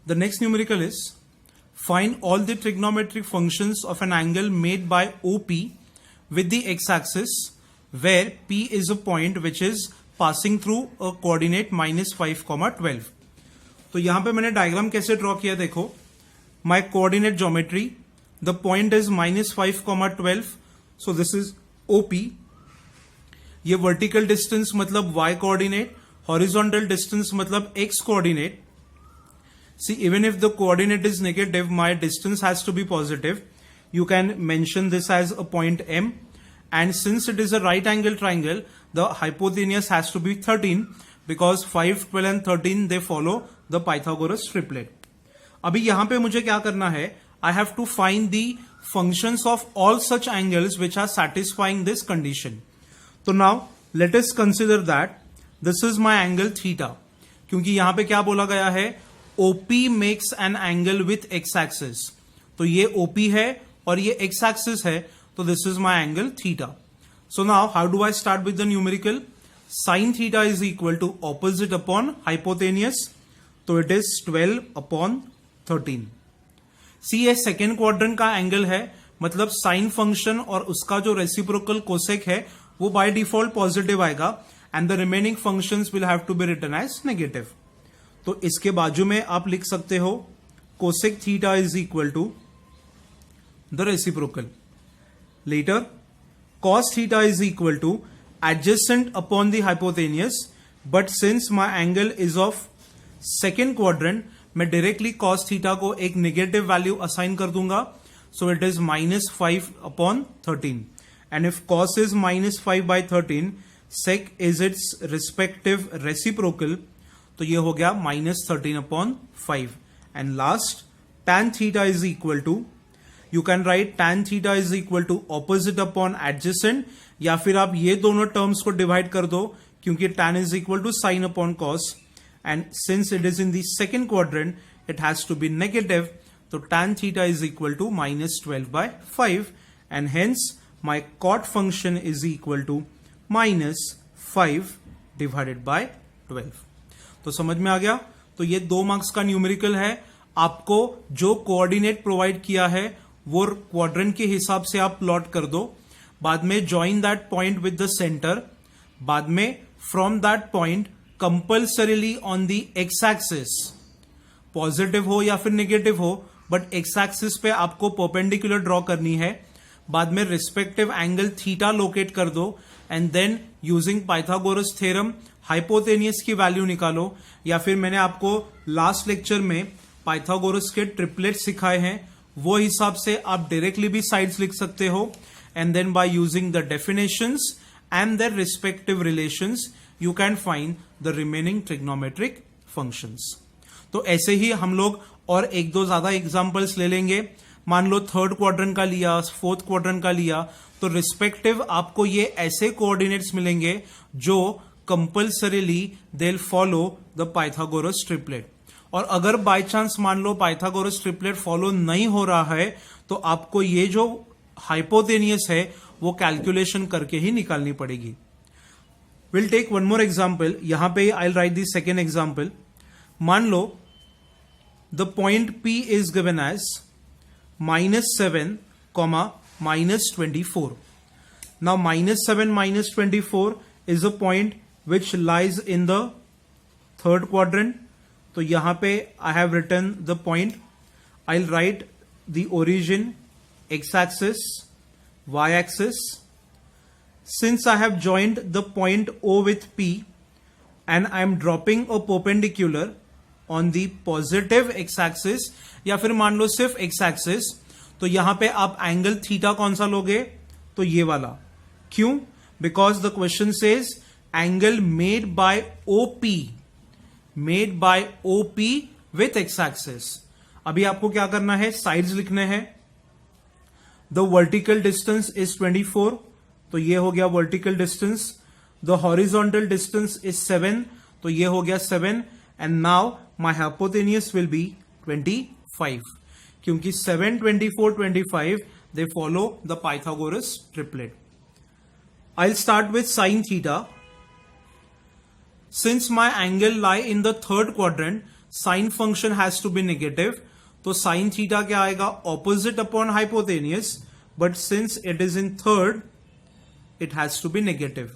The next numerical is find all the trigonometric functions of an angle made by OP with the x-axis where P is a point which is passing through a coordinate -5, 12. तो यहां पे मैंने diagram कैसे draw किया देखो. My coordinate geometry, the point is -5, 12. So this is OP. ये vertical distance मतलब y coordinate, horizontal distance मतलब x coordinate. See, even if the coordinate is negative, my distance has to be positive. You can mention this as a point M. And since it is a right angle triangle, the hypotenuse has to be 13 because 5, 12 and 13 they follow the Pythagoras triplet. अभी यहां पे मुझे क्या करना है? I have to find the functions of all such angles which are satisfying this condition. तो now let us consider that this is my angle theta. क्योंकि यहां पे क्या बोला गया है? OP makes an angle with x-axis. तो ये OP है और ये x-axis है, तो this is my angle theta. So now how do I start with the numerical? Sin theta is equal to opposite upon hypotenuse. तो it is 12 upon 13. See, ये second quadrant का एंगल है, मतलब साइन फंक्शन और उसका जो reciprocal cosec है वो बाय डिफॉल्ट पॉजिटिव आएगा and the remaining functions will have to be written as negative. तो इसके बाजू में आप लिख सकते हो cosec theta is equal to the reciprocal. Later cos theta is equal to adjacent upon the hypotenuse, but since my angle is of second quadrant मैं directly cos theta को एक नेगेटिव वैल्यू असाइन कर दूंगा. So it is -5 upon 13. And if cos is -5/13, sec is its respective reciprocal, तो ये हो गया -13 upon 5. And last tan theta is equal to, you can write tan theta is equal to opposite upon adjacent, या फिर आप ये दोनों terms को डिवाइड कर दो क्योंकि tan is equal to sin upon cos, and since it is in the second quadrant it has to be negative, so tan theta is equal to -12/5, and hence my cot function is equal to -5 divided by 12. तो समझ में आ गया. तो ये 2 marks का numerical है. आपको जो कोऑर्डिनेट प्रोवाइड किया है वो क्वाड्रेंट के हिसाब से आप प्लॉट कर दो. बाद में join that point with the centre. बाद में from that point compulsorily on the x axis, positive हो या फिर नेगेटिव हो, बट एक्स एक्सिस पे आपको परपेंडिकुलर ड्रॉ करनी है. बाद में रिस्पेक्टिव एंगल थीटा लोकेट कर दो and then using Pythagoras theorem hypotenuse की वैल्यू निकालो. या फिर मैंने आपको लास्ट लेक्चर में पाइथागोरस के ट्रिपलेट सिखाए हैं, वो हिसाब से आप डायरेक्टली भी साइड्स लिख सकते हो. And then by using the definitions and their respective relations you can find the remaining trigonometric functions. तो ऐसे ही हम लोग और 1-2 ज्यादा एग्जांपल्स ले लेंगे. मान लो थर्ड क्वाड्रेंट का लिया, फोर्थ क्वाड्रेंट का लिया, तो रिस्पेक्टिव आपको ये ऐसे कोऑर्डिनेट्स मिलेंगे जो compulsorily they will follow the Pythagoras triplet. और अगर बाय चांस मान लो पाइथागोरस ट्रिपलेट फॉलो नहीं हो रहा है तो आपको ये जो हाइपोटेनियस है वो कैलकुलेशन करके ही निकालनी पड़ेगी. Will take one more example. यहां पे I will write the second example. मान लो the point P is given as -7, -24. Now -7, -24 is a point which lies in the third quadrant. तो यहां पे I have written the point. I'll write the origin, x-axis, y-axis. Since I have joined the point O with P and I am dropping a perpendicular on the positive x-axis, या फिर मान लो सिर्फ x-axis, तो यहां पे आप angle theta कौन सा लोगे? तो ये वाला. क्यों? Because the question says angle made by OP with x-axis. अभी आपको क्या करना है? साइड्स लिखने हैं. द वर्टिकल डिस्टेंस इज 24, तो ये हो गया vertical distance. The horizontal distance is 7, तो ये हो गया 7. And now my hypotenuse will be 25, क्योंकि 7, 24, 25 they follow the Pythagoras triplet. I'll start with sin theta. Since my angle lie in the third quadrant, sine function has to be negative, तो sine theta क्या आएगा, opposite upon hypotenuse, but since it is in third it has to be negative,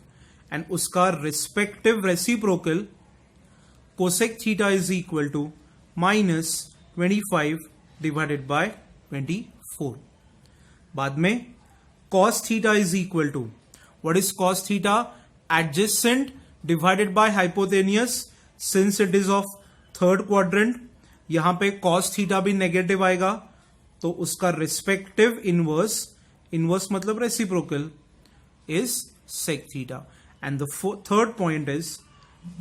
and उसका respective reciprocal cosec theta is equal to -25 divided by 24. बाद में cos theta is equal to, what is cos theta, adjacent divided by hypotenuse, since it is of third quadrant, यहां पे cos theta भी negative आएगा, तो उसका respective inverse मतलब reciprocal is sec theta. And the third point is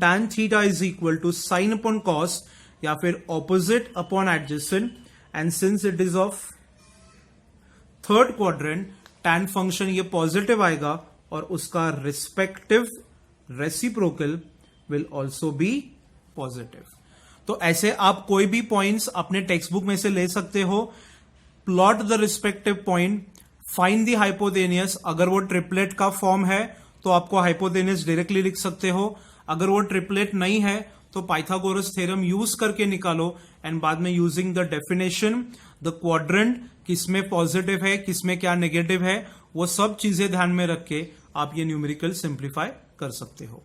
tan theta is equal to sine upon cos, या फिर opposite upon adjacent, and since it is of third quadrant, tan function ये positive आएगा और उसका respective reciprocal will also be positive. तो ऐसे आप कोई भी पॉइंट्स अपने टेक्स्ट बुक में से ले सकते हो. Plot the respective point, find the hypotenuse. अगर वो ट्रिपलेट का फॉर्म है तो आपको हाइपोटेनियस डायरेक्टली लिख सकते हो. अगर वो ट्रिपलेट नहीं है तो पाइथागोरस थ्योरम यूज करके निकालो, एंड बाद में using the definition, the quadrant किसमें पॉजिटिव है, किसमें क्या नेगेटिव है, वो सब चीजें ध्यान में रख के आप ये न्यूमेरिकल सिंप्लीफाई कर सकते हो.